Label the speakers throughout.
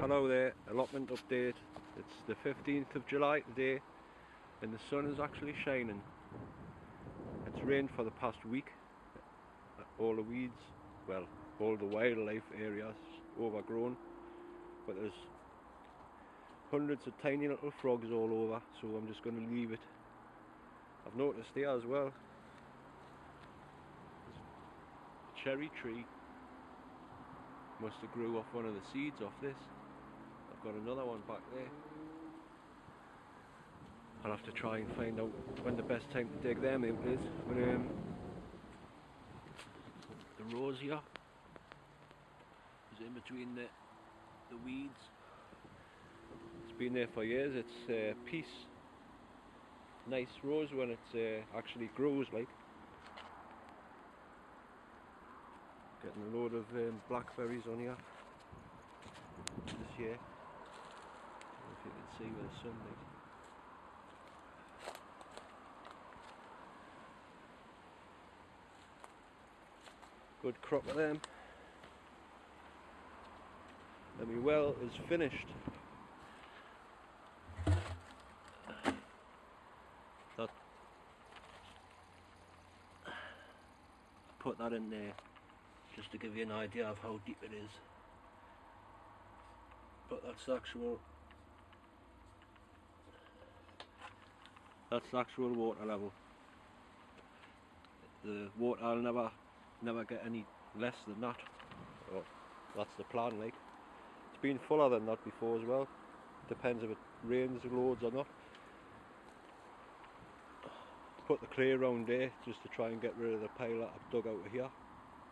Speaker 1: Hello there, allotment update. It's the 15th of July today and the sun is actually shining. It's rained for the past week. All the weeds, well, all the wildlife areas overgrown, but there's hundreds of tiny little frogs all over, so I'm just going to leave it. I've noticed here as well, a cherry tree must have grew off one of the seeds off this. I've got another one back there. I'll have to try and find out when the best time to dig them out is. But the rose here is in between the weeds. It's been there for years. It's peace. Nice rose when it actually grows, like. Getting a load of blackberries on here this year. I don't know if you can see with the sunlight. Good crop of them. And my well is finished. Put that in there just to give you an idea of how deep it is. But that's the actual water level. The water will never get any less than that. Well, that's the plan, like. It's been fuller than that before as well. Depends if it rains loads or not. Put the clay around there just to try and get rid of the pile that I've dug out of here,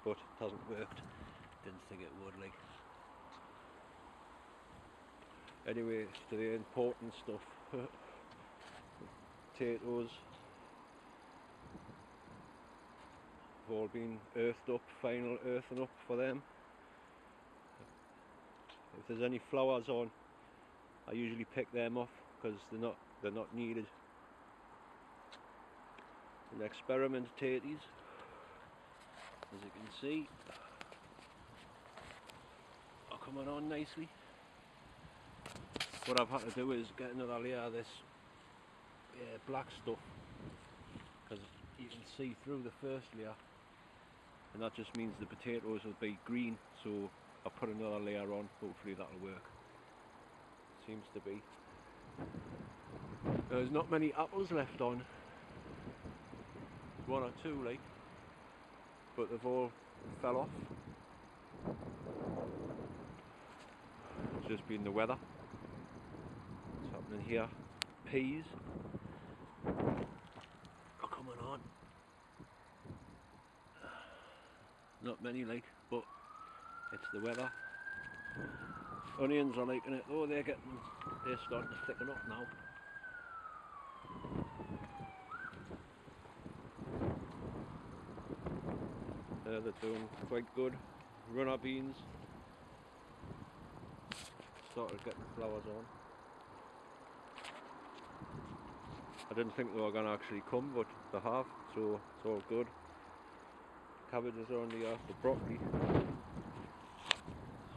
Speaker 1: but it hasn't worked. Didn't think it would, like. Anyway, to the important stuff. Potatoes have all been earthed up, final earthing up for them. If there's any flowers on, I usually pick them off because they're not needed. An experiment potatoes, as you can see, are coming on nicely. What I've had to do is get another layer of this black stuff, because you can see through the first layer, and that just means the potatoes will be green, so I'll put another layer on. Hopefully that'll work. Seems to be. There's not many apples left on. One or two, like, but they've all fell off. It's just been the weather. What's happening here? Peas are coming on. Not many, like, but it's the weather. Onions are liking it though. They're starting to thicken up now. They're doing quite good. Runner beans started getting flowers on. I didn't think they were going to actually come, but they have, so it's all good. Cabbages are on the earth, the broccoli.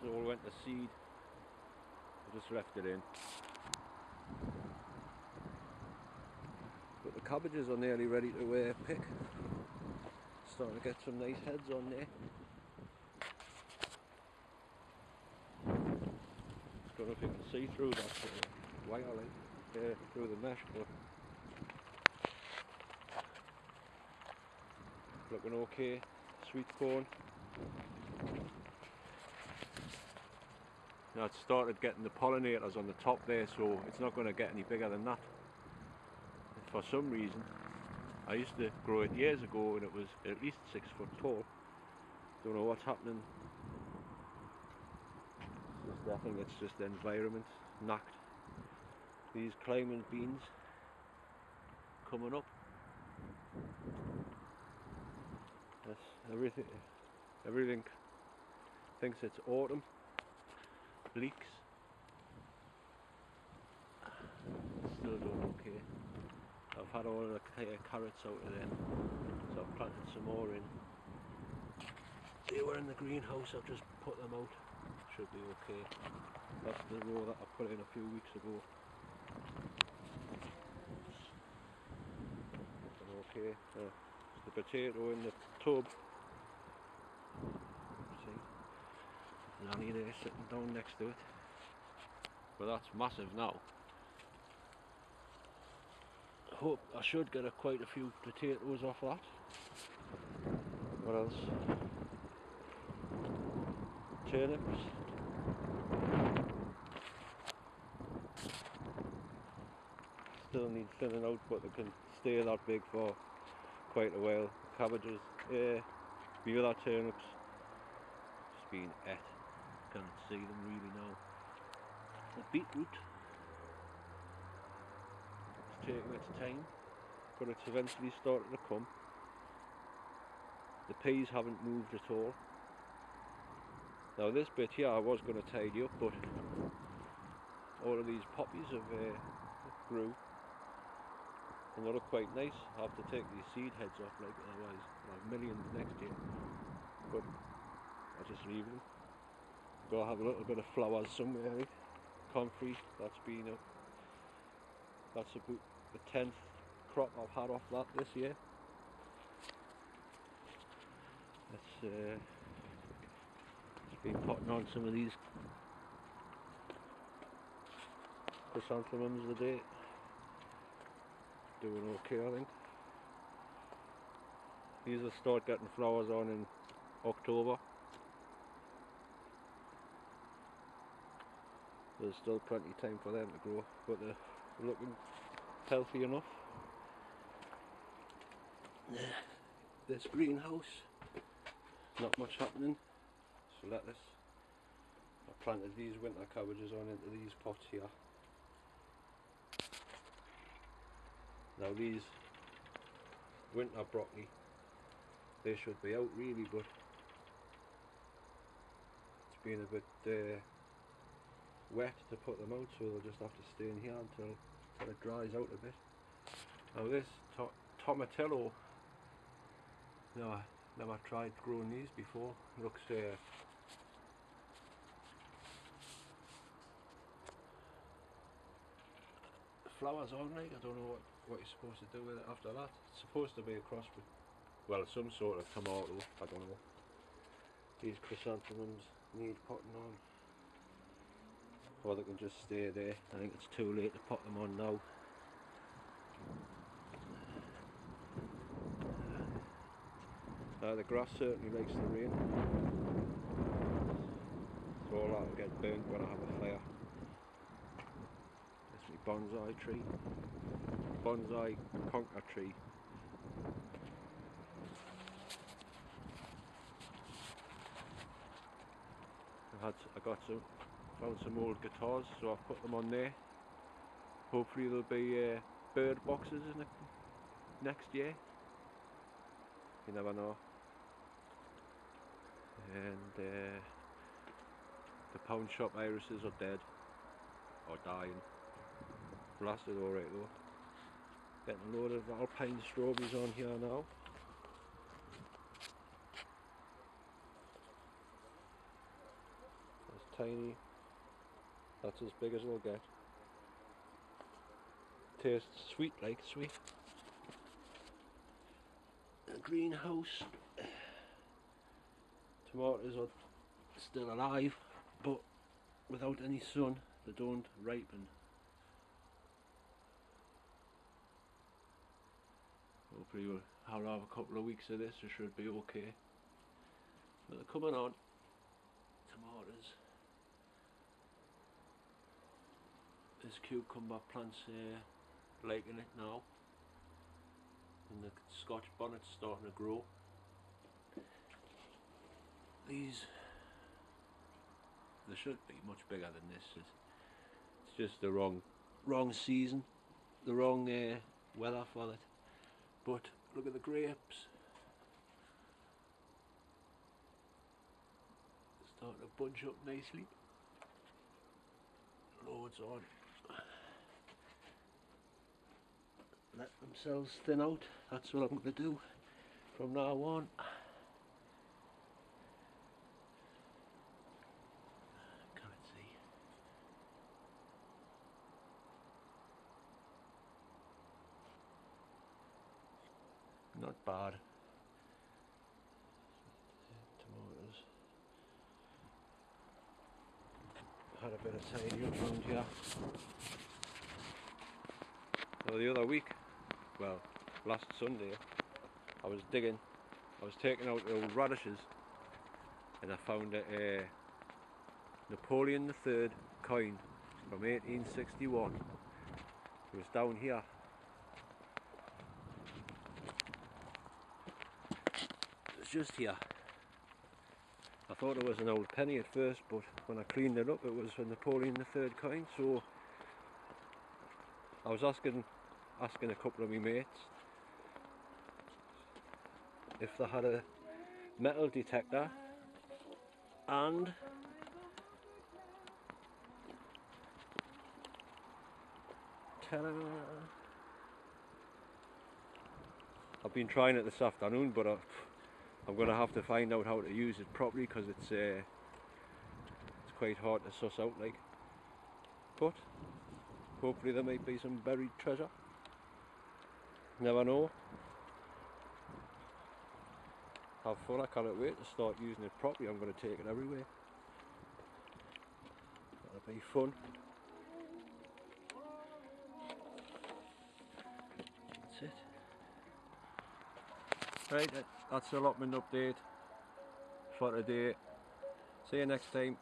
Speaker 1: So all went to seed. I just left it in. But the cabbages are nearly ready to pick. Starting to get some nice heads on there. Don't know if you can see through that wire, like, through the mesh, but looking okay. Sweet corn. Now it's started getting the pollinators on the top there, so it's not going to get any bigger than that. For some reason. I used to grow it years ago and it was at least 6 foot tall. Don't know what's happening. I think it's just the environment, knacked. These climbing beans coming up. Yes, everything thinks it's autumn. Leeks. Still doing okay. I've had all the carrots out of them, so I've planted some more in. They were in the greenhouse, I've just put them out. Should be okay. That's the row that I put in a few weeks ago. Okay, the potato in the tub. See, there's Annie there sitting down next to it. But that's massive now. I hope I should get quite a few potatoes off that. What else? Turnips. Still need thinning out, but they can stay that big for quite a while. Cabbages, the other turnips, just been ate. Can't see them really now. The beetroot, it's taking its time, but it's eventually started to come. The peas haven't moved at all. Now this bit here I was going to tidy up, but all of these poppies have grew and they look quite nice. I have to take these seed heads off, like, otherwise I'll have millions next year, but I'll just leave them. Gotta have a little bit of flowers somewhere. Right? Comfrey, that's been up. That's about the 10th crop I've had off that this year. It's been potting on some of these chrysanthemums today. Doing okay, I think. These will start getting flowers on in October. There's still plenty of time for them to grow, but they're looking healthy enough. This greenhouse, not much happening. So lettuce. I planted these winter cabbages on into these pots here. Now these winter broccoli, they should be out really, but it's been a bit wet to put them out, so they'll just have to stay in here until it dries out a bit. Now this tomatillo, never tried growing these before. Looks flowers on, like, I don't know what you're supposed to do with it after that. It's supposed to be a cross with, well, some sort of tomato, I don't know. These chrysanthemums need potting on, or they can just stay there. I think it's too late to pot them on now. The grass certainly likes the rain, so all that will get burnt when I have a fire. That's my bonsai tree, bonsai conker tree. Found some old guitars, so I've put them on there. Hopefully there'll be bird boxes in it next year. You never know. And the pound shop irises are dead, or dying. Blasted alright though. Getting a load of alpine strawberries on here now. That's tiny. That's as big as they'll get. Tastes sweet, like sweet. A greenhouse. Tomatoes are still alive, but without any sun they don't ripen. Hopefully I'll have a couple of weeks of this, it should be okay. But they're coming on. Tomatoes. This cucumber plant's liking it now, and the Scotch bonnet's starting to grow. These, they should be much bigger than this. It's just the wrong season, the wrong weather for it. But look at the grapes, starting to bunch up nicely. Loads on. Let themselves thin out. That's what I'm going to do from now on. Can't see. bad. Tomatoes. Had a bit of tidy up around here. Well, the other week, well, last Sunday, I was digging. I was taking out the old radishes, and I found a Napoleon III coin from 1861. It was down here. It was just here. I thought it was an old penny at first, but when I cleaned it up, it was a Napoleon III coin. So I was asking a couple of my mates if they had a metal detector, and I've been trying it this afternoon, but I'm going to have to find out how to use it properly, because it's quite hard to suss out, like. But hopefully there might be some buried treasure. Never know. Have fun. I can't wait to start using it properly. I'm going to take it everywhere. That'll be fun. That's it. Right, that's the allotment update for today. See you next time.